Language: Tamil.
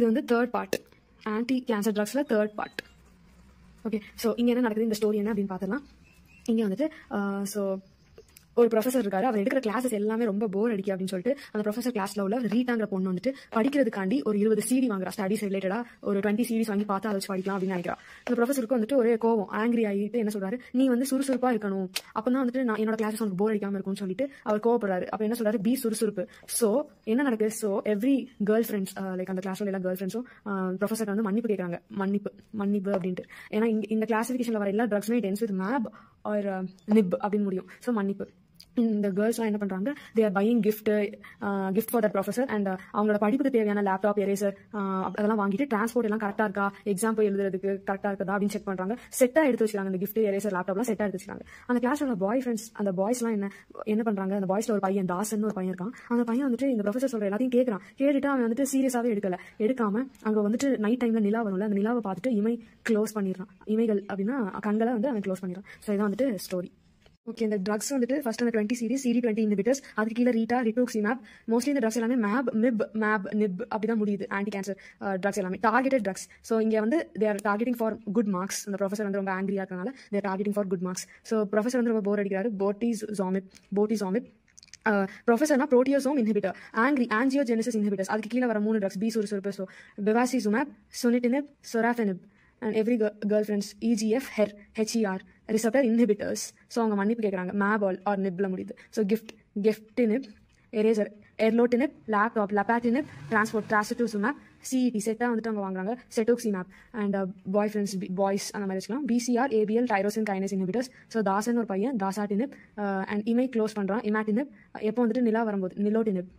இது வந்து தேர்ட் பார்ட், ஆன்டி கேன்சர் ட்ரக்ஸில் தேர்ட் பார்ட். ஓகே, ஸோ இங்கே என்ன நடக்குது, இந்த ஸ்டோரி என்ன அப்படின்னு பார்த்துடலாம். இங்கே வந்துட்டு ஸோ ஒரு ப்ரொஃபஸர் இருக்காரு. அவர் எடுக்கிற கிளாஸஸ் எல்லாமே ரொம்ப போர் அடிக்கு அப்படின்னு சொல்லிட்டு அந்த ப்ரொஃபஸர் கிளாஸ்ல உள்ள ரீட்டாங்கிற பொண்ணு வந்துட்டு படிக்கிறதுக்காண்டி ஒரு 20 CD வாங்குறா. ஸ்டடிஸ் ரிலேட்டடா ஒரு 20 CDs வாங்கி பார்த்தா அதை வச்சு படிக்கலாம் அப்படின்னு நினைக்கிறா. அந்த ப்ரொஃபஸருக்கு வந்துட்டு ஒரே கோவம், ஆங்கிரி ஆகிட்டு என்ன சொல்றாரு, நீ வந்து சுறுசுறுப்பா இருக்கணும், அப்பதான் வந்துட்டு நான் என்னோட கிளாஸஸ் உனக்கு போர் அடிக்காம இருக்கும்னு சொல்லிட்டு அவர் கோவப்படுறாரு. அப்ப என்ன சொல்றாரு, பி சுறுசுறுப்பு. ஸோ என்ன நடக்குது, so every girl friends like அந்த கிளாஸ்ல எல்லா கேர்ள் ஃப்ரெண்ட்ஸும் ப்ரொஃபஸர் வந்து மன்னிப்பு கேட்கறாங்க, மன்னிப்பு அப்படின்ட்டு. ஏன்னா இந்த கிளாசிபிகேஷன்ல வர எல்லா ட்ரக்ஸுமே it ends with mab or nib அப்படின்னு முடியும். ஸோ மன்னிப்பு. இந்த கேர்ள்ஸ்லாம் என்ன பண்றாங்க, they are buying gift for that professor and அவங்களோட படிப்புக்கு தேவையான லேப்டாப், எரேசர் அதெல்லாம் வாங்கிட்டு டிரான்ஸ்போர்ட் எல்லாம் கரெக்டா இருக்கா, எக்ஸாம் போய் எழுதுறதுக்கு கரெக்டா இருக்குதா அப்படின்னு செக் பண்றாங்க. செட்டா எடுத்து வச்சுக்காங்க, அந்த கிஃப்ட், எரேசர், லேப்டாப்லாம் செட்டா எடுத்து வச்சுக்காங்க. அந்த கிளாஸ்ல பாய் ஃப்ரெண்ட்ஸ், அந்த பாய்ஸ்லாம் என்ன பண்றாங்க, அந்த பாய்ஸ்ல ஒரு பையன் தாசன் ஒரு பையன் இருக்கான். அந்த பையன் வந்துட்டு இந்த ப்ரொஃபஸர் சொல்ற எல்லாத்தையும் கேட்டுட்டு அவன் வந்துட்டு சீரியஸாவே எடுக்காம அங்க வந்துட்டு நைட் டைம்ல நிலா வரும்ல, அந்த நிலாவை பார்த்துட்டு இமை க்ளோஸ் பண்ணிடுறான். இமைகள் அப்படின்னா கண்களை வந்து அவன் க்ளோஸ் பண்ணிடுறான். ஸோ இதான் வந்துட்டு ஸ்டோரி. ஓகே, இந்த ட்ரக்ஸ் வந்துட்டு ஃபர்ஸ்ட் அந்த 20 series, CD20 இன்ஹிபிட்டர்ஸ், அதுக்கு கீழே ரீட்டா, ரிட்டூக்ஸிமேப். மோஸ்ட்லி இந்த ட்ரக்ஸ் எல்லாமே மேப் நிப் அப்படிதான் முடியுது. ஆன்டி கேன்சர் ட்ரக்ஸ் எல்லாமே டார்கெட்டட் ட்ரக்ஸ். ஸோ இங்கே வந்து they are targeting for good marks. அந்த ப்ரொஃபஸர் வந்து ரொம்ப ஆங்கிரியா இருக்கனால they are targeting for good marks. So professor வந்து ரொம்ப போர் அடிக்கிறாரு. போட்டிசாமிப் ப்ரொஃபஸர்னா புரோட்டியோசோம் இன்ஹிபிட்டர், ஆஞ்சியோஜெனிசிஸ் இன்ஹிபிட்டர்ஸ், அதுக்கு கீழே வர 3 ட்ரக்ஸ், பி சுறுசுறுப்பு. So bevacizumab, sunitinib, sorafenib and every girlfriends EGF HER receptor inhibitors. So அவங்க மன்னிப்பு கேட்குறாங்க, மேப் ஆர் நிப்ல முடியுது. So gefitinib, eraser, erlotinib, laptop, lapatinib, transport, trastuzumab, CET செட்டாக வந்துட்டு அவங்க வாங்குறாங்க, cetuximab and boy friends boys அந்த மாதிரி வச்சுக்கலாம். BCR ABL tyrosine kinase inhibitors. So Dasan ஒரு பையன், தாசாட்டினிப் அண்ட் இமை க்ளோஸ் பண்ணுறான், இமாட்டினிப். எப்போ வந்துட்டு நிலா வரும்போது நிலோட்டினிப்.